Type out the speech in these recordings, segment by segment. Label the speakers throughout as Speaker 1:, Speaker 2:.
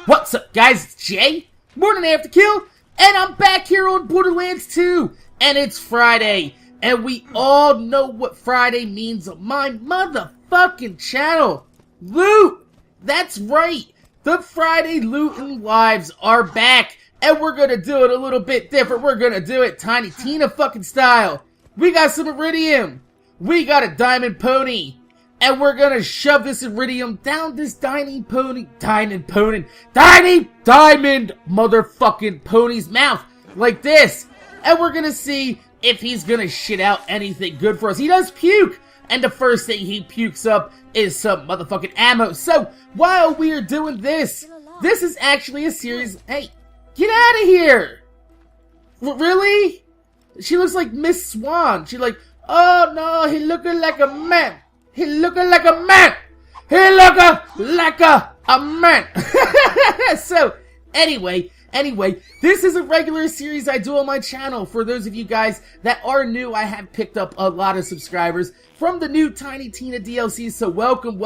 Speaker 1: What's up, guys? It's Jay, Morning After Kill, and I'm back here on Borderlands 2, and it's Friday, and we all know what Friday means on my motherfucking channel. Loot! That's right, the Friday looting lives are back, and we're gonna do it a little bit different. We're gonna do it Tiny Tina fucking style. We got some iridium, we got a diamond pony, and we're gonna shove this iridium down this diamond motherfucking pony's mouth, like this. And we're gonna see if he's gonna shit out anything good for us. He does puke, and the first thing he pukes up is some motherfucking ammo. So, while we are doing this, this is actually a series. Hey, get out of here! Really? She looks like Miss Swan. She like, oh no, he looking like a man. He looking like a man. He looking like a man. So, anyway, this is a regular series I do on my channel. For those of you guys that are new, I have picked up a lot of subscribers from the new Tiny Tina DLC, so welcome.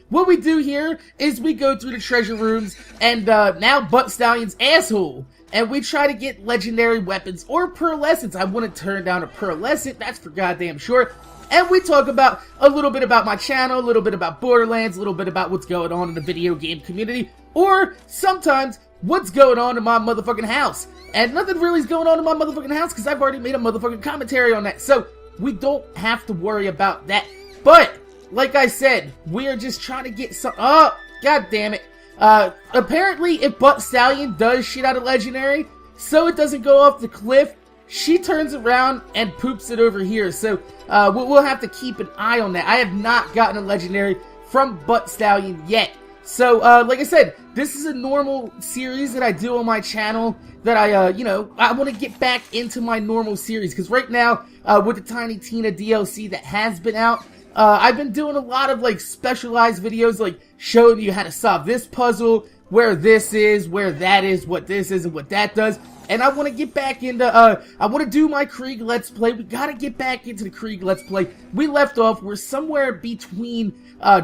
Speaker 1: What we do here is we go through the treasure rooms and now Stallion's asshole, and we try to get legendary weapons or pearlescents. I wouldn't turn down a pearlescent, that's for goddamn sure. And we talk about a little bit about my channel, a little bit about Borderlands, a little bit about what's going on in the video game community, or sometimes what's going on in my motherfucking house. And nothing really is going on in my motherfucking house because I've already made a motherfucking commentary on that. So we don't have to worry about that. But like I said, we are just trying to get some. Oh, god damn it! Apparently, if Stallion does shit out of legendary, so it doesn't go off the cliff, she turns around and poops it over here. So we'll have to keep an eye on that. I have not gotten a legendary from Stallion yet. So like I said, this is a normal series that I do on my channel. That I want to get back into my normal series because right now with the Tiny Tina DLC that has been out. I've been doing a lot of like specialized videos, like showing you how to solve this puzzle, where this is, where that is, what this is, and what that does. And I want to get back into, I want to do my Krieg Let's Play. We gotta get back into the Krieg Let's Play. We left off, we're somewhere between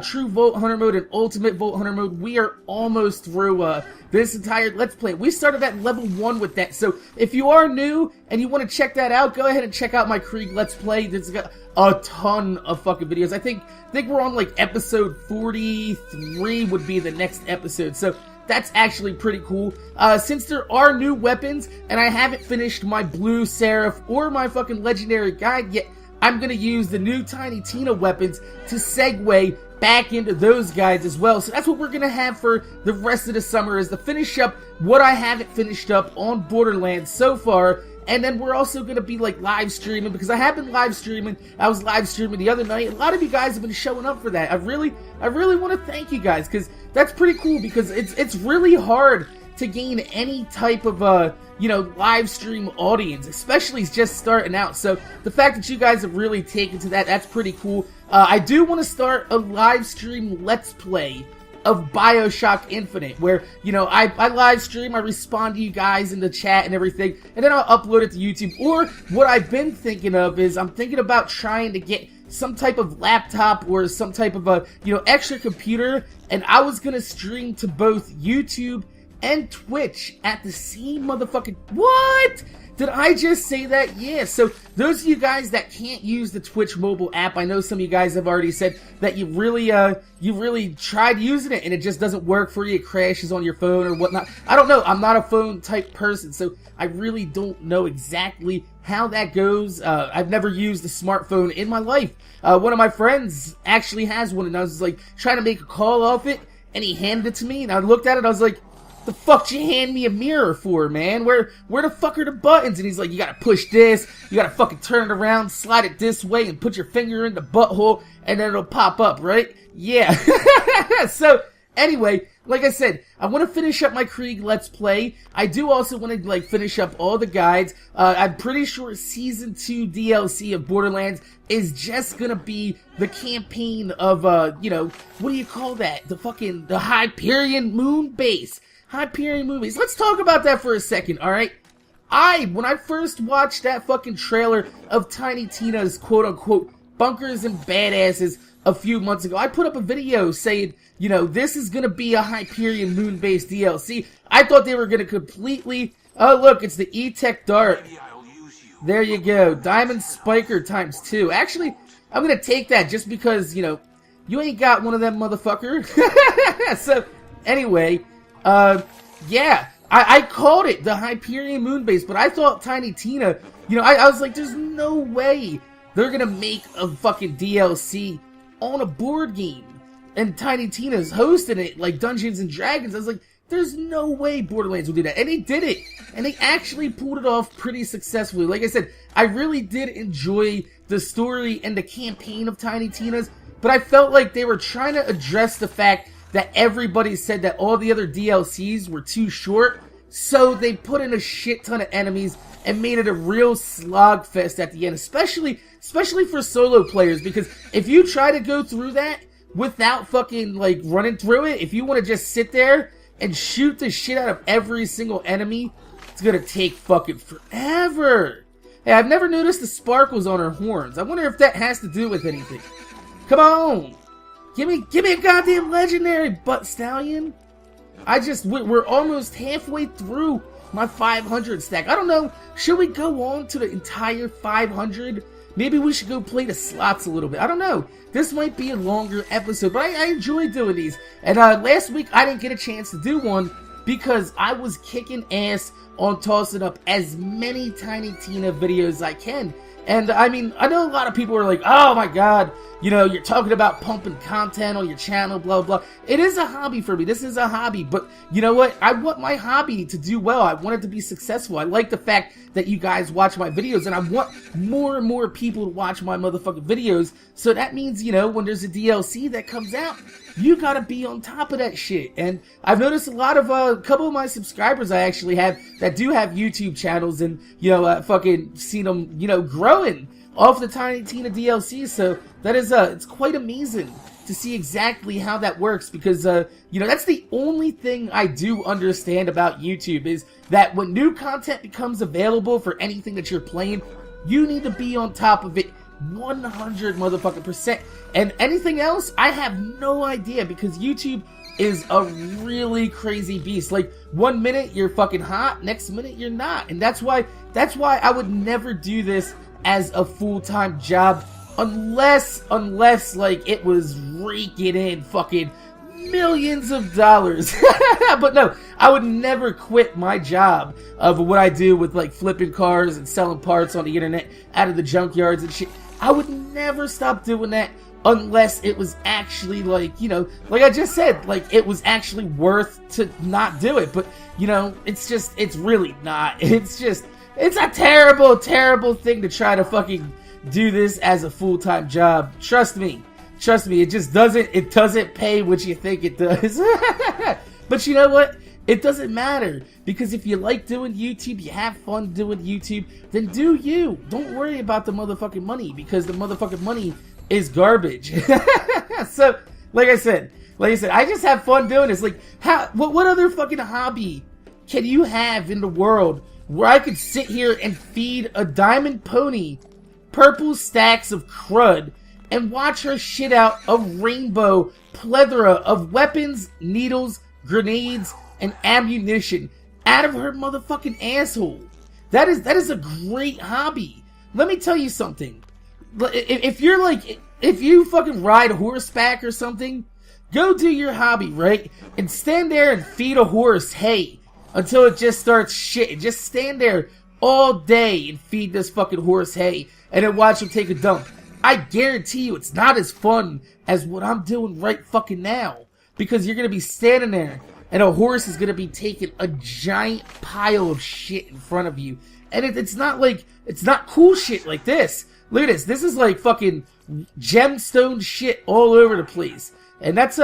Speaker 1: True Vault Hunter Mode and Ultimate Vault Hunter Mode. We are almost through this entire Let's Play. We started at level 1 with that. So if you are new and you want to check that out, go ahead and check out my Krieg Let's Play. There's got a ton of fucking videos. I think we're on like episode 43 would be the next episode. So that's actually pretty cool. Since there are new weapons, and I haven't finished my Blue Seraph or my fucking Legendary Guide yet, I'm gonna use the new Tiny Tina weapons to segue back into those guides as well. So that's what we're gonna have for the rest of the summer, is to finish up what I haven't finished up on Borderlands so far. And then we're also going to be like live streaming, because I have been live streaming. I was live streaming the other night. A lot of you guys have been showing up for that. I really want to thank you guys, because that's pretty cool, because it's really hard to gain any type of live stream audience, especially just starting out. So the fact that you guys have really taken to that, that's pretty cool. I do want to start a live stream Let's Play of BioShock Infinite, where, I live stream, I respond to you guys in the chat and everything, and then I'll upload it to YouTube. Or what I've been thinking of is I'm thinking about trying to get some type of laptop or some type of extra computer, and I was gonna stream to both YouTube and Twitch at the same motherfucking... What? Did I just say that? Yeah, so those of you guys that can't use the Twitch mobile app, I know some of you guys have already said that you really tried using it and it just doesn't work for you, it crashes on your phone or whatnot. I don't know, I'm not a phone type person, so I really don't know exactly how that goes. I've never used a smartphone in my life. One of my friends actually has one, and I was like trying to make a call off it, and he handed it to me, and I looked at it, I was like, the fuck you hand me a mirror for, man? Where the fuck are the buttons? And he's like, you gotta push this, you gotta fucking turn it around, slide it this way, and put your finger in the butthole, and then it'll pop up, right? Yeah. So, anyway, like I said, I want to finish up my Krieg Let's Play. I do also want to, finish up all the guides. I'm pretty sure Season 2 DLC of Borderlands is just gonna be the campaign of, what do you call that? The Hyperion Moon Base. Hyperion movies. Let's talk about that for a second, alright? When I first watched that fucking trailer of Tiny Tina's quote-unquote bunkers and badasses a few months ago. I put up a video saying, you know, this is gonna be a Hyperion moon-based DLC. I thought they were gonna completely... Oh, look, it's the E-Tech Dart. There you go. Diamond Spiker times 2. Actually, I'm gonna take that just because, you know, you ain't got one of them, motherfucker. So, anyway, yeah. I called it the Hyperion Moonbase, but I thought Tiny Tina, you know, I was like, there's no way they're gonna make a fucking DLC on a board game. And Tiny Tina's hosting it like Dungeons and Dragons. I was like, there's no way Borderlands will do that. And they did it. And they actually pulled it off pretty successfully. Like I said, I really did enjoy the story and the campaign of Tiny Tina's, but I felt like they were trying to address the fact that everybody said that all the other DLCs were too short, so they put in a shit ton of enemies and made it a real slogfest at the end, especially for solo players, because if you try to go through that without fucking, like, running through it, if you want to just sit there and shoot the shit out of every single enemy, it's gonna take fucking forever. Hey, I've never noticed the sparkles on her horns. I wonder if that has to do with anything. Come on! Give me a goddamn legendary, Stallion! We're almost halfway through my 500 stack. I don't know, should we go on to the entire 500? Maybe we should go play the slots a little bit. I don't know. This might be a longer episode, but I enjoy doing these. And last week, I didn't get a chance to do one because I was kicking ass on tossing up as many Tiny Tina videos as I can. And, I mean, I know a lot of people are like, oh my god, you know, you're talking about pumping content on your channel, blah, blah. It is a hobby for me. This is a hobby. But, you know what? I want my hobby to do well. I want it to be successful. I like the fact that you guys watch my videos, and I want more and more people to watch my motherfucking videos. So that means, you know, when there's a DLC that comes out, you gotta be on top of that shit. And I've noticed a couple of my subscribers I actually have that do have YouTube channels, and, you know, fucking seen them, you know, growing off the Tiny Tina DLC. So that is, it's quite amazing to see exactly how that works, because, you know, that's the only thing I do understand about YouTube, is that when new content becomes available for anything that you're playing, you need to be on top of it 100 motherfucking percent. And anything else, I have no idea, because YouTube is a really crazy beast. Like, 1 minute you're fucking hot, next minute you're not. And that's why I would never do this as a full-time job, unless like it was raking in fucking millions of dollars. But no, I would never quit my job of what I do with, like, flipping cars and selling parts on the internet out of the junkyards and shit. I would never stop doing that unless it was actually, like, you know, like I just said, like, it was actually worth to not do it. But, you know, it's really not. It's a terrible, terrible thing to try to fucking do this as a full-time job. Trust me, it just doesn't pay what you think it does. But you know what? It doesn't matter, because if you like doing YouTube, you have fun doing YouTube, then do you. Don't worry about the motherfucking money, because the motherfucking money is garbage. So, like I said, I just have fun doing this. Like, what other fucking hobby can you have in the world where I could sit here and feed a diamond pony purple stacks of crud and watch her shit out a rainbow plethora of weapons, needles, grenades, and ammunition out of her motherfucking asshole? That is a great hobby. Let me tell you something. If you fucking ride horseback or something, go do your hobby, right? And stand there and feed a horse hay until it just starts shitting. Just stand there all day and feed this fucking horse hay, and then watch him take a dump. I guarantee you it's not as fun as what I'm doing right fucking now, because you're gonna be standing there and a horse is gonna be taking a giant pile of shit in front of you, and it's not cool shit like this. Look at this. This is like fucking gemstone shit all over the place, and that's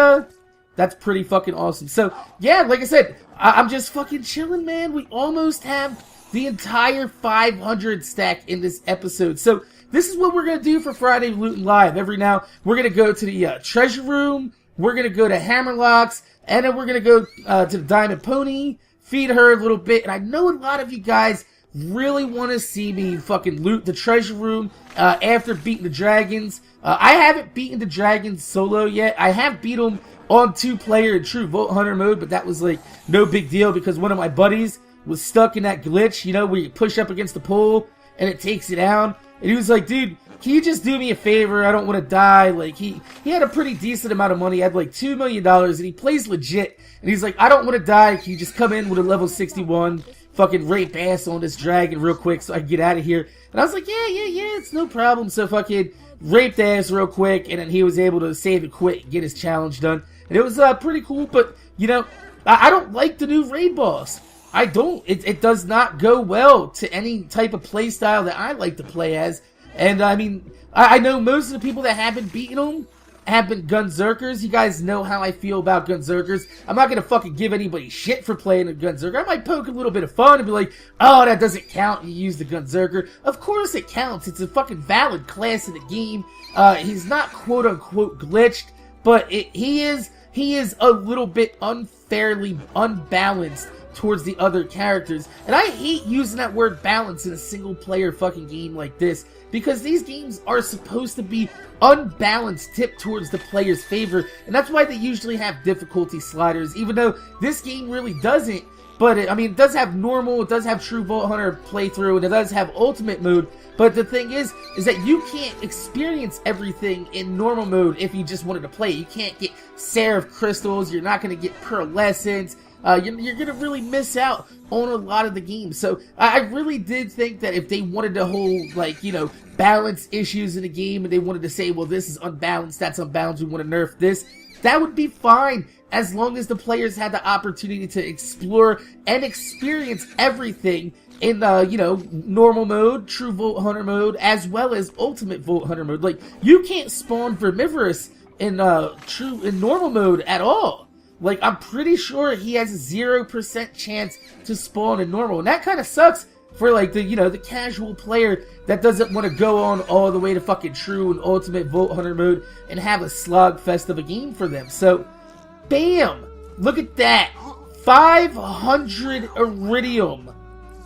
Speaker 1: pretty fucking awesome. So yeah, like I said, I'm just fucking chilling, man. We almost have the entire 500 stack in this episode. So this is what we're gonna do for Friday Lootin' Live. Every now we're gonna go to the treasure room. We're gonna go to Hammerlocks, and then we're gonna go to the Diamond Pony, feed her a little bit. And I know a lot of you guys really want to see me fucking loot the treasure room after beating the dragons. I haven't beaten the dragons solo yet. I have beat them on 2-player in true Vault Hunter mode, but that was like no big deal because one of my buddies was stuck in that glitch, you know, where you push up against the pole and it takes you down. And he was like, dude, can you just do me a favor? I don't want to die. Like, he had a pretty decent amount of money. He had like $2 million, and he plays legit. And he's like, I don't want to die. Can you just come in with a level 61, fucking rape ass on this dragon real quick so I can get out of here? And I was like, yeah, it's no problem. So fucking raped ass real quick, and then he was able to save it quick and get his challenge done. And it was pretty cool, but, you know, I don't like the new raid boss. I don't. It does not go well to any type of play style that I like to play as. And, I mean, I know most of the people that have been beating them have been Gunzerkers. You guys know how I feel about Gunzerkers. I'm not gonna fucking give anybody shit for playing a Gunzerker. I might poke a little bit of fun and be like, oh, that doesn't count, you use the Gunzerker. Of course it counts. It's a fucking valid class in the game. He's not quote-unquote glitched, but he is a little bit unfairly unbalanced towards the other characters. And I hate using that word balance in a single-player fucking game like this, because these games are supposed to be unbalanced, tipped towards the player's favor, and that's why they usually have difficulty sliders, even though this game really doesn't. But it does have normal, it does have true Vault Hunter playthrough, and it does have ultimate mode. But the thing is that you can't experience everything in normal mode if you just wanted to play. You can't get Seraph Crystals, you're not going to get Pearlescence, you're going to really miss out on a lot of the game. So I really did think that if they wanted to hold, like, you know, balance issues in the game, and they wanted to say, well, this is unbalanced, that's unbalanced, we want to nerf this, that would be fine, as long as the players had the opportunity to explore and experience everything in, you know, normal mode, true Vault Hunter mode, as well as ultimate Vault Hunter mode. Like, you can't spawn Vermivorous in normal mode at all. Like, I'm pretty sure he has a 0% chance to spawn in normal. And that kind of sucks for, like, the, you know, the casual player that doesn't want to go on all the way to fucking true and ultimate Vault Hunter mode and have a slogfest of a game for them. So, bam! Look at that! 500 Iridium.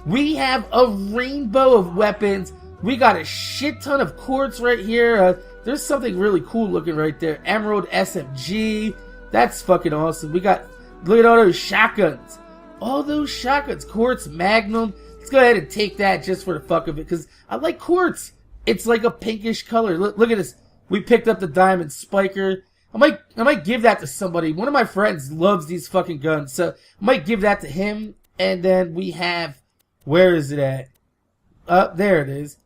Speaker 1: We have a rainbow of weapons. We got a shit ton of quartz right here. There's something really cool looking right there. Emerald SMG. That's fucking awesome. We got, look at all those shotguns. All those shotguns. Quartz, Magnum. Let's go ahead and take that just for the fuck of it, because I like quartz. It's like a pinkish color. Look at this. We picked up the diamond spiker. I might give that to somebody. One of my friends loves these fucking guns, so I might give that to him. And then we have, where is it at? There it is.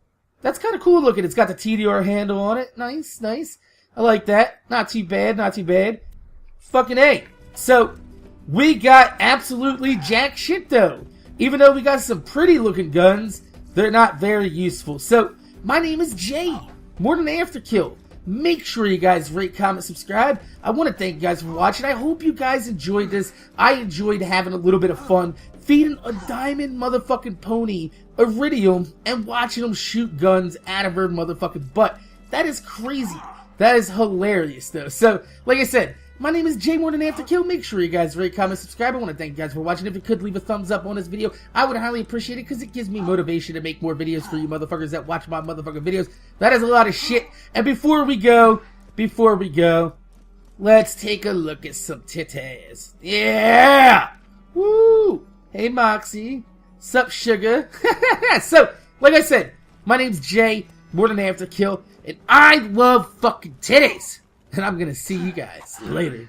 Speaker 1: That's kind of cool looking. It's got the TDR handle on it. Nice, nice. I like that. Not too bad, not too bad. Fucking A. So, we got absolutely jack shit though. Even though we got some pretty looking guns, they're not very useful. So, my name is Jay. More than Afterkill. Make sure you guys rate, comment, subscribe. I want to thank you guys for watching. I hope you guys enjoyed this. I enjoyed having a little bit of fun feeding a diamond motherfucking pony Iridium and watching them shoot guns out of her motherfucking butt. That is crazy. That is hilarious though. So, like I said, my name is Jay More Than Afterkill. Make sure you guys rate, comment, subscribe. I want to thank you guys for watching. If you could leave a thumbs up on this video, I would highly appreciate it, because it gives me motivation to make more videos for you motherfuckers that watch my motherfucking videos. That is a lot of shit. And before we go, let's take a look at some titties. Yeah! Woo! Hey Moxie. Sup sugar? So, like I said, my name's Jay More Than Afterkill, and I love fucking titties. And I'm gonna see you guys later.